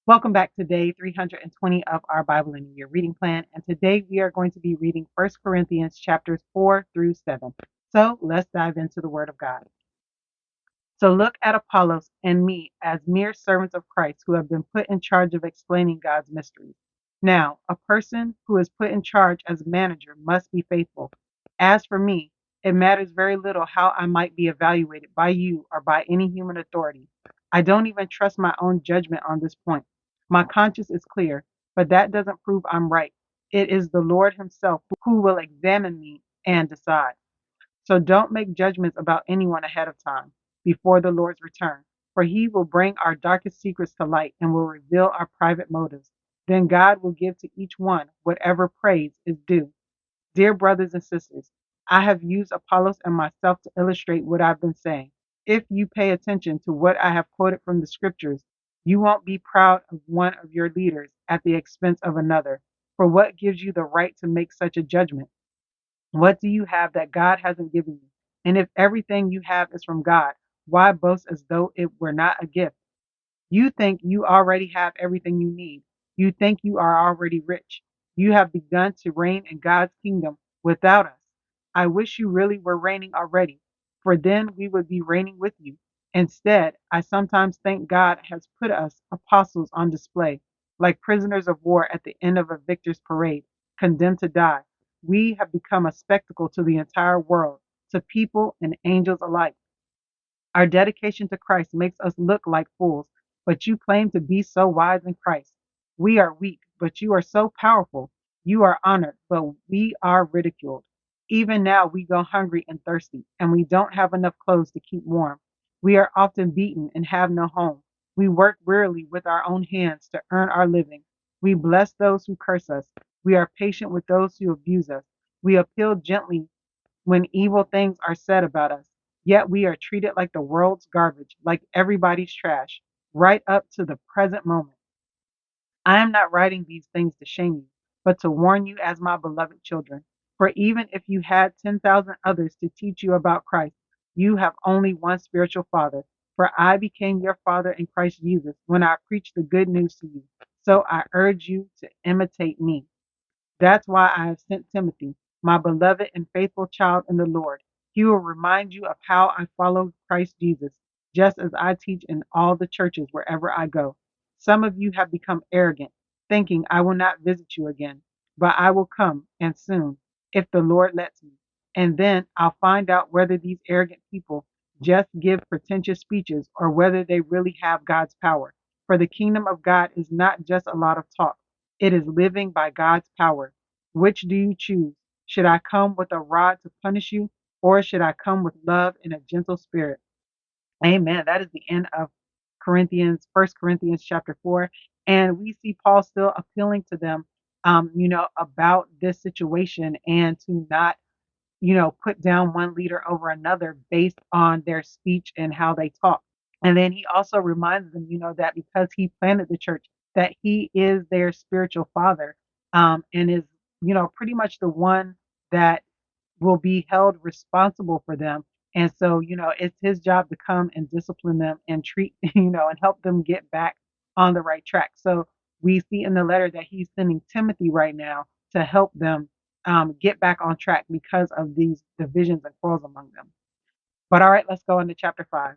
Welcome back to day 320 of our Bible in a Year reading plan. And today we are going to be reading 1 Corinthians chapters 4 through 7. So let's dive into the Word of God. So look at Apollos and me as mere servants of Christ who have been put in charge of explaining God's mysteries. Now, a person who is put in charge as manager must be faithful. As for me, it matters very little how I might be evaluated by you or by any human authority. I don't even trust my own judgment on this point. My conscience is clear, but that doesn't prove I'm right. It is the Lord Himself who will examine me and decide. So don't make judgments about anyone ahead of time, before the Lord's return, for He will bring our darkest secrets to light and will reveal our private motives. Then God will give to each one whatever praise is due. Dear brothers and sisters, I have used Apollos and myself to illustrate what I've been saying. If you pay attention to what I have quoted from the scriptures, you won't be proud of one of your leaders at the expense of another. For what gives you the right to make such a judgment? What do you have that God hasn't given you? And if everything you have is from God, why boast as though it were not a gift? You think you already have everything you need. You think you are already rich. You have begun to reign in God's kingdom without us. I wish you really were reigning already, for then we would be reigning with you. Instead, I sometimes think God has put us apostles on display, like prisoners of war at the end of a victor's parade, condemned to die. We have become a spectacle to the entire world, to people and angels alike. Our dedication to Christ makes us look like fools, but you claim to be so wise in Christ. We are weak, but you are so powerful. You are honored, but we are ridiculed. Even now we go hungry and thirsty, and we don't have enough clothes to keep warm. We are often beaten and have no home. We work wearily with our own hands to earn our living. We bless those who curse us. We are patient with those who abuse us. We appeal gently when evil things are said about us. Yet we are treated like the world's garbage, like everybody's trash, right up to the present moment. I am not writing these things to shame you, but to warn you as my beloved children. For even if you had 10,000 others to teach you about Christ, you have only one spiritual father. For I became your father in Christ Jesus when I preached the good news to you. So I urge you to imitate me. That's why I have sent Timothy, my beloved and faithful child in the Lord. He will remind you of how I followed Christ Jesus, just as I teach in all the churches wherever I go. Some of you have become arrogant, thinking I will not visit you again, but I will come, and soon, if the Lord lets me. And then I'll find out whether these arrogant people just give pretentious speeches or whether they really have God's power. For the kingdom of God is not just a lot of talk. It is living by God's power. Which do you choose? Should I come with a rod to punish you, or should I come with love and a gentle spirit? Amen. That is the end of First Corinthians chapter 4. And we see Paul still appealing to them, about this situation and to not, put down one leader over another based on their speech and how they talk. And then he also reminds them, that because he planted the church, that he is their spiritual father, and is, pretty much the one that will be held responsible for them. And so, it's his job to come and discipline them and treat, and help them get back on the right track. So we see in the letter that he's sending Timothy right now to help them get back on track because of these divisions and quarrels among them. But all right, let's go into chapter 5.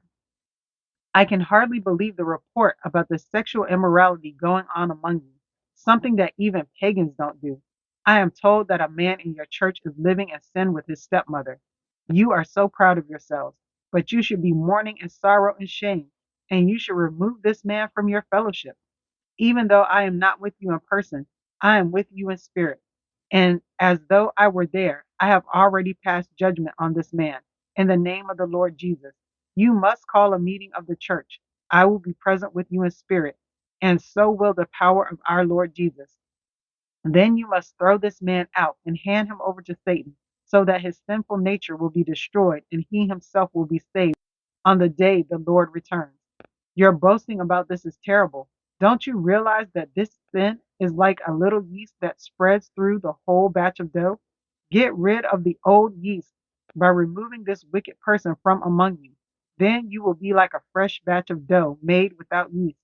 I can hardly believe the report about the sexual immorality going on among you, something that even pagans don't do. I am told that a man in your church is living in sin with his stepmother. You are so proud of yourselves, but you should be mourning in sorrow and shame, and you should remove this man from your fellowship. Even though I am not with you in person, I am with you in spirit. And as though I were there, I have already passed judgment on this man in the name of the Lord Jesus. You must call a meeting of the church. I will be present with you in spirit, and so will the power of our Lord Jesus. Then you must throw this man out and hand him over to Satan, so that his sinful nature will be destroyed and he himself will be saved on the day the Lord returns. Your boasting about this is terrible. Don't you realize that this sin is like a little yeast that spreads through the whole batch of dough? Get rid of the old yeast by removing this wicked person from among you. Then you will be like a fresh batch of dough made without yeast,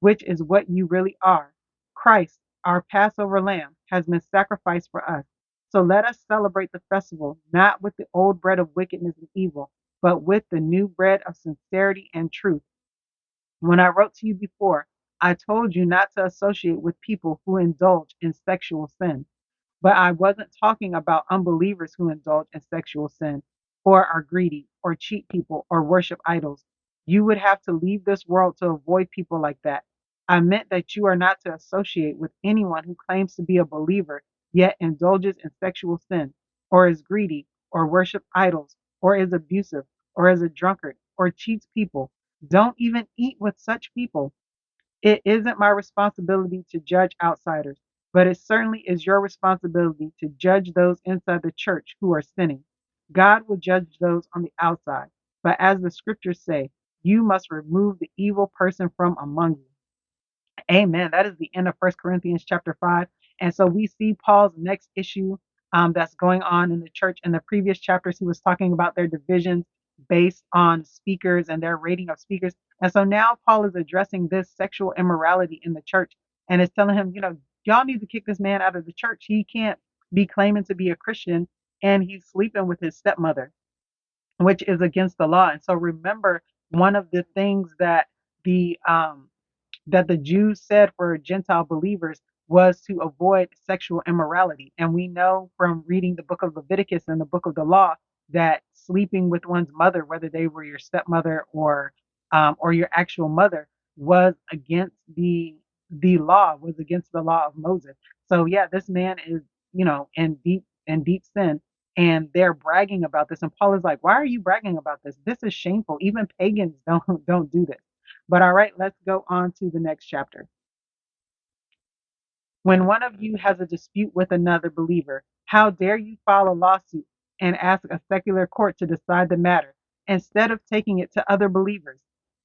which is what you really are. Christ, our Passover lamb, has been sacrificed for us. So let us celebrate the festival not with the old bread of wickedness and evil, but with the new bread of sincerity and truth. When I wrote to you before, I told you not to associate with people who indulge in sexual sin. But I wasn't talking about unbelievers who indulge in sexual sin, or are greedy, or cheat people, or worship idols. You would have to leave this world to avoid people like that. I meant that you are not to associate with anyone who claims to be a believer yet indulges in sexual sin, or is greedy, or worship idols, or is abusive, or is a drunkard, or cheats people. Don't even eat with such people. It isn't my responsibility to judge outsiders, but it certainly is your responsibility to judge those inside the church who are sinning. God will judge those on the outside, but as the scriptures say, you must remove the evil person from among you. Amen. That is the end of First Corinthians chapter 5. And so we see Paul's next issue that's going on in the church. In the previous chapters, he was talking about their divisions based on speakers and their rating of speakers. And so now Paul is addressing this sexual immorality in the church and is telling him, y'all need to kick this man out of the church. He can't be claiming to be a Christian and he's sleeping with his stepmother, which is against the law. And so remember, one of the things that the Jews said for Gentile believers was to avoid sexual immorality. And we know from reading the book of Leviticus and the book of the law that sleeping with one's mother, whether they were your stepmother or your actual mother, was against the law of Moses. So yeah, this man is, in deep sin, and they're bragging about this. And Paul is like, why are you bragging about this? This is shameful. Even pagans don't do this. But all right, let's go on to the next chapter. When one of you has a dispute with another believer, how dare you file a lawsuit and ask a secular court to decide the matter instead of taking it to other believers?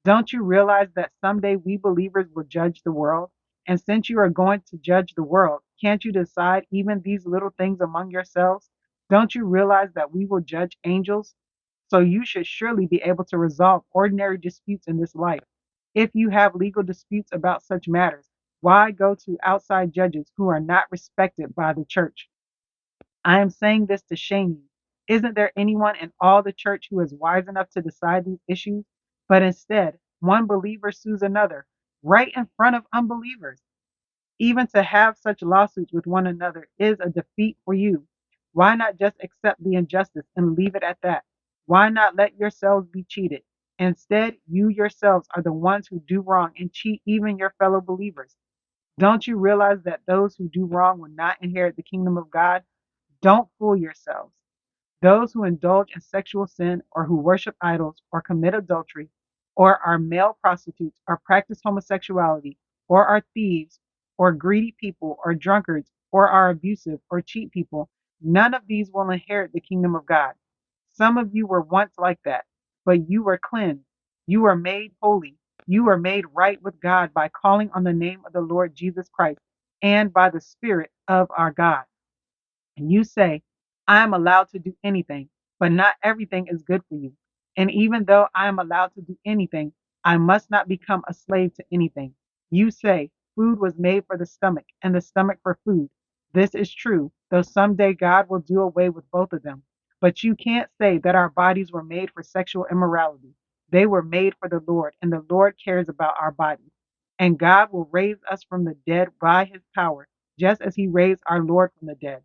Don't you realize that someday we believers will judge the world? And since you are going to judge the world, can't you decide even these little things among yourselves? Don't you realize that we will judge angels? So you should surely be able to resolve ordinary disputes in this life. If you have legal disputes about such matters, why go to outside judges who are not respected by the church? I am saying this to shame you. Isn't there anyone in all the church who is wise enough to decide these issues? But instead, one believer sues another right in front of unbelievers. Even to have such lawsuits with one another is a defeat for you. Why not just accept the injustice and leave it at that? Why not let yourselves be cheated? Instead, you yourselves are the ones who do wrong and cheat even your fellow believers. Don't you realize that those who do wrong will not inherit the kingdom of God? Don't fool yourselves. Those who indulge in sexual sin or who worship idols or commit adultery or are male prostitutes or practice homosexuality or are thieves or greedy people or drunkards or are abusive or cheat people, none of these will inherit the kingdom of God. Some of you were once like that, but you were cleansed. You were made holy. You were made right with God by calling on the name of the Lord Jesus Christ and by the Spirit of our God. And you say, I am allowed to do anything, but not everything is good for you. And even though I am allowed to do anything, I must not become a slave to anything. You say, food was made for the stomach, and the stomach for food. This is true, though someday God will do away with both of them. But you can't say that our bodies were made for sexual immorality. They were made for the Lord, and the Lord cares about our bodies. And God will raise us from the dead by his power, just as he raised our Lord from the dead.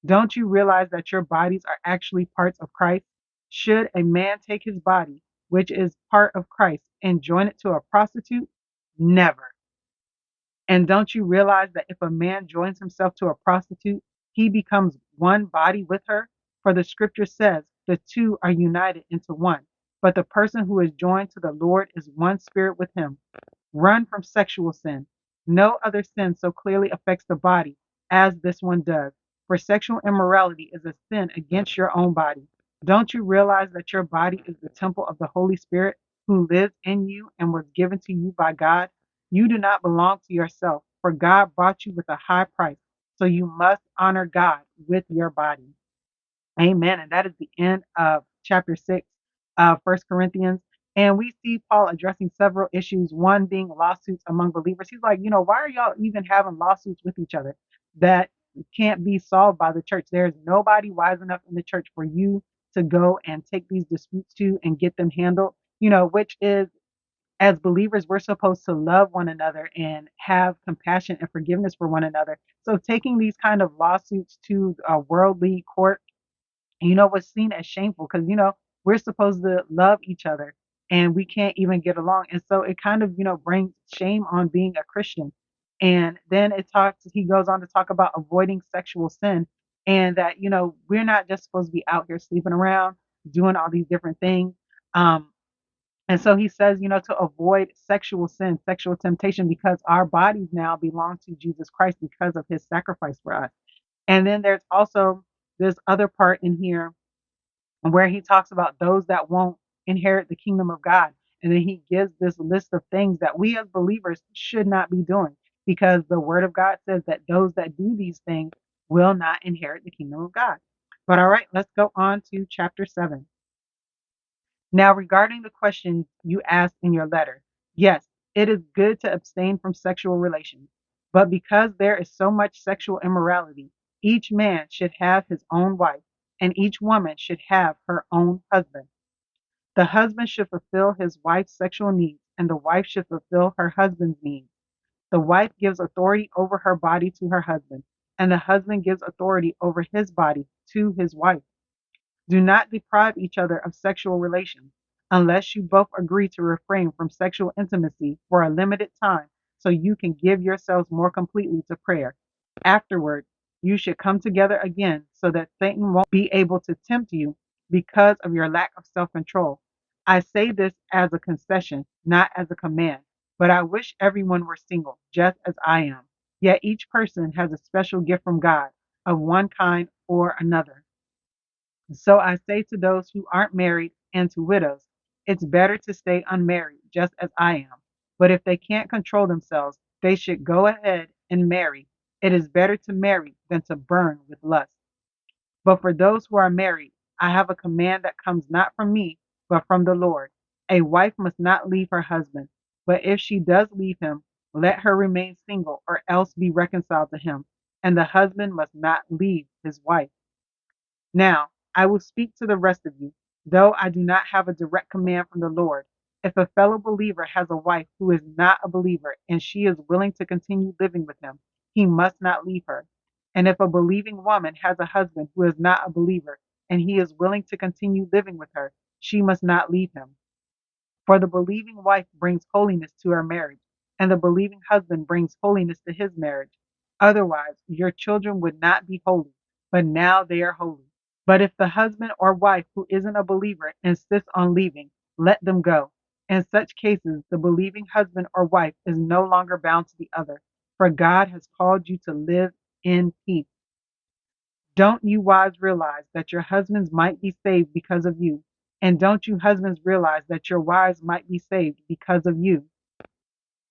Don't you realize that your bodies are actually parts of Christ? Should a man take his body, which is part of Christ, and join it to a prostitute? Never. And don't you realize that if a man joins himself to a prostitute, he becomes one body with her? For the scripture says, the two are united into one. But the person who is joined to the Lord is one spirit with him. Run from sexual sin. No other sin so clearly affects the body as this one does. For sexual immorality is a sin against your own body. Don't you realize that your body is the temple of the Holy Spirit who lives in you and was given to you by God? You do not belong to yourself, for God bought you with a high price. So you must honor God with your body. Amen. And that is the end of chapter 6 of First Corinthians. And we see Paul addressing several issues, one being lawsuits among believers. He's like, why are y'all even having lawsuits with each other that can't be solved by the church? There's nobody wise enough in the church for you to go and take these disputes to and get them handled, which is, as believers, we're supposed to love one another and have compassion and forgiveness for one another. So taking these kind of lawsuits to a worldly court, was seen as shameful because, we're supposed to love each other and we can't even get along. And so it kind of, brings shame on being a Christian. And then he goes on to talk about avoiding sexual sin and that, we're not just supposed to be out here sleeping around, doing all these different things. And so he says, to avoid sexual sin, sexual temptation, because our bodies now belong to Jesus Christ because of his sacrifice for us. And then there's also this other part in here where he talks about those that won't inherit the kingdom of God. And then he gives this list of things that we as believers should not be doing because the word of God says that those that do these things will not inherit the kingdom of God. But all right, let's go on to chapter 7. Now, regarding the question you asked in your letter, yes, it is good to abstain from sexual relations. But because there is so much sexual immorality, each man should have his own wife, and each woman should have her own husband. The husband should fulfill his wife's sexual needs, and the wife should fulfill her husband's needs. The wife gives authority over her body to her husband, and the husband gives authority over his body to his wife. Do not deprive each other of sexual relations unless you both agree to refrain from sexual intimacy for a limited time so you can give yourselves more completely to prayer. Afterward, you should come together again so that Satan won't be able to tempt you because of your lack of self control. I say this as a concession, not as a command, but I wish everyone were single, just as I am. Yet each person has a special gift from God of one kind or another. So I say to those who aren't married and to widows, it's better to stay unmarried, just as I am. But if they can't control themselves, they should go ahead and marry. It is better to marry than to burn with lust. But for those who are married, I have a command that comes not from me, but from the Lord. A wife must not leave her husband, but if she does leave him, let her remain single or else be reconciled to him. And the husband must not leave his wife. Now, I will speak to the rest of you, though I do not have a direct command from the Lord. If a fellow believer has a wife who is not a believer and she is willing to continue living with him, he must not leave her. And if a believing woman has a husband who is not a believer and he is willing to continue living with her, she must not leave him. For the believing wife brings holiness to her marriage, and the believing husband brings holiness to his marriage. Otherwise, your children would not be holy, but now they are holy. But if the husband or wife who isn't a believer insists on leaving, let them go. In such cases, the believing husband or wife is no longer bound to the other, for God has called you to live in peace. Don't you wives realize that your husbands might be saved because of you? And don't you husbands realize that your wives might be saved because of you?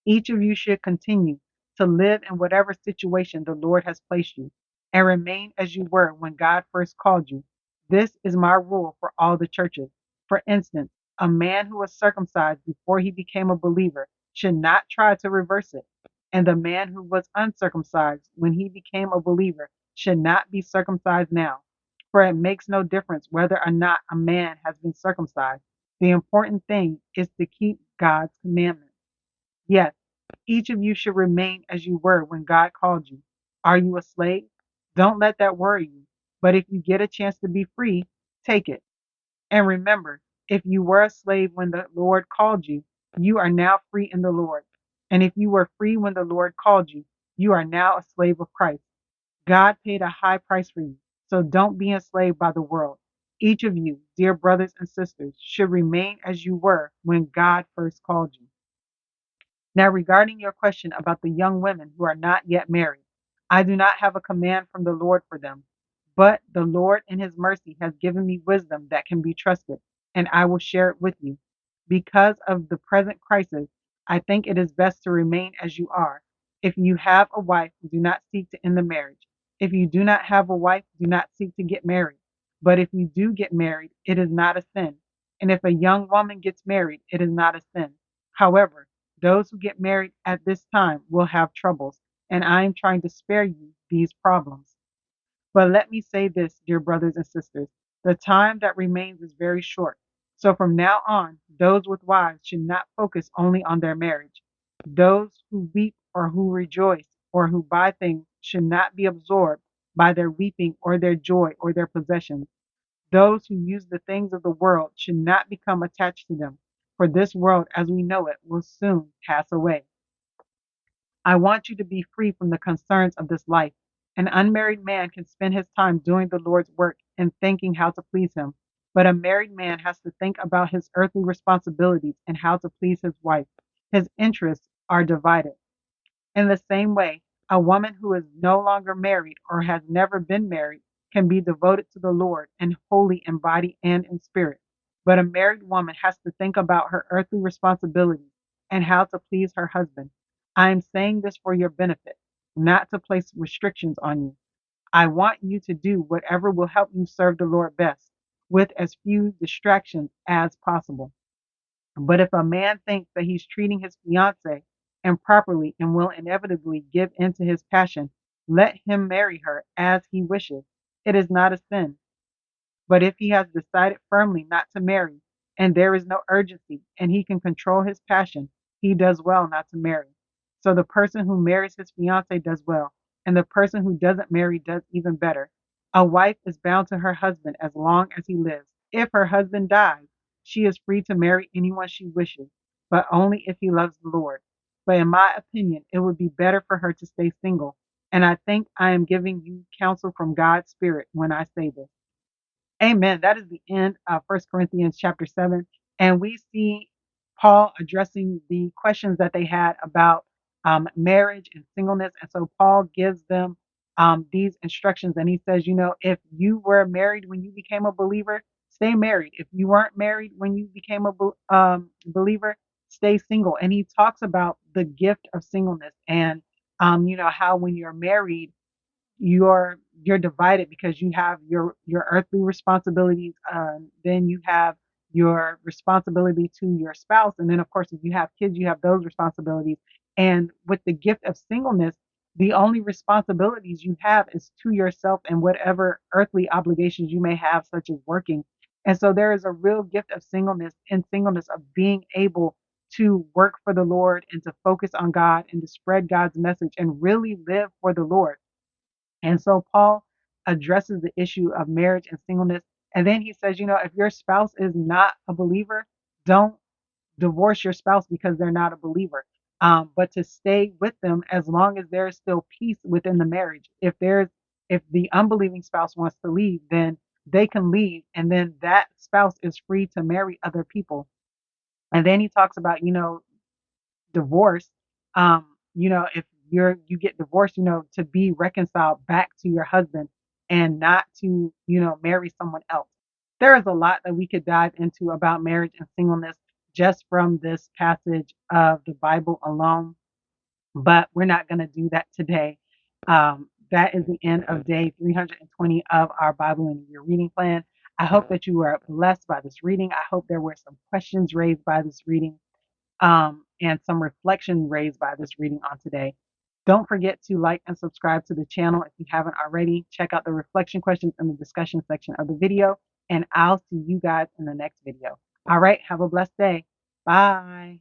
Each of you should continue to live in whatever situation the Lord has placed you and remain as you were when God first called you. This is my rule for all the churches. For instance, a man who was circumcised before he became a believer should not try to reverse it. And the man who was uncircumcised when he became a believer should not be circumcised now. For it makes no difference whether or not a man has been circumcised. The important thing is to keep God's commandments. Yes, each of you should remain as you were when God called you. Are you a slave? Don't let that worry you. But if you get a chance to be free, take it. And remember, if you were a slave when the Lord called you, you are now free in the Lord. And if you were free when the Lord called you, you are now a slave of Christ. God paid a high price for you, so don't be enslaved by the world. Each of you, dear brothers and sisters, should remain as you were when God first called you. Now, regarding your question about the young women who are not yet married, I do not have a command from the Lord for them, but the Lord in his mercy has given me wisdom that can be trusted, and I will share it with you. Because of the present crisis, I think it is best to remain as you are. If you have a wife, do not seek to end the marriage. If you do not have a wife, do not seek to get married. But if you do get married, it is not a sin. And if a young woman gets married, it is not a sin. However, those who get married at this time will have troubles, and I am trying to spare you these problems. But let me say this, dear brothers and sisters, the time that remains is very short. So from now on, those with wives should not focus only on their marriage. Those who weep or who rejoice or who buy things should not be absorbed by their weeping or their joy or their possessions. Those who use the things of the world should not become attached to them, for this world as we know it will soon pass away. I want you to be free from the concerns of this life. An unmarried man can spend his time doing the Lord's work and thinking how to please him, but a married man has to think about his earthly responsibilities and how to please his wife. His interests are divided. In the same way, a woman who is no longer married or has never been married can be devoted to the Lord and holy in body and in spirit. But a married woman has to think about her earthly responsibilities and how to please her husband. I am saying this for your benefit, not to place restrictions on you. I want you to do whatever will help you serve the Lord best, with as few distractions as possible. But if a man thinks that he's treating his fiancée improperly and will inevitably give in to his passion, let him marry her as he wishes. It is not a sin. But if he has decided firmly not to marry, and there is no urgency, and he can control his passion, he does well not to marry. So the person who marries his fiancée does well, and the person who doesn't marry does even better. A wife is bound to her husband as long as he lives. If her husband dies, she is free to marry anyone she wishes, but only if he loves the Lord. But in my opinion, it would be better for her to stay single. And I think I am giving you counsel from God's Spirit when I say this. Amen. That is the end of First Corinthians chapter 7. And we see Paul addressing the questions that they had about marriage and singleness. And so Paul gives them these instructions. And he says, if you were married when you became a believer, stay married. If you weren't married when you became a believer, stay single. And he talks about the gift of singleness and, how when you're married, you're divided because you have your earthly responsibilities, then you have your responsibility to your spouse, and then of course if you have kids you have those responsibilities. And with the gift of singleness, the only responsibilities you have is to yourself and whatever earthly obligations you may have, such as working. And so there is a real gift of singleness of being able to work for the Lord and to focus on God and to spread God's message and really live for the Lord. And so Paul addresses the issue of marriage and singleness. And then he says, if your spouse is not a believer, don't divorce your spouse because they're not a believer. But to stay with them as long as there is still peace within the marriage. If the unbelieving spouse wants to leave, then they can leave, and then that spouse is free to marry other people. And then he talks about, divorce, if you get divorced, to be reconciled back to your husband and not to, marry someone else. There is a lot that we could dive into about marriage and singleness just from this passage of the Bible alone, but we're not going to do that today. That is the end of day 320 of our Bible in a Year reading plan. I hope that you were blessed by this reading. I hope there were some questions raised by this reading, and some reflection raised by this reading on today. Don't forget to like and subscribe to the channel if you haven't already. Check out the reflection questions in the discussion section of the video, and I'll see you guys in the next video. All right, have a blessed day. Bye.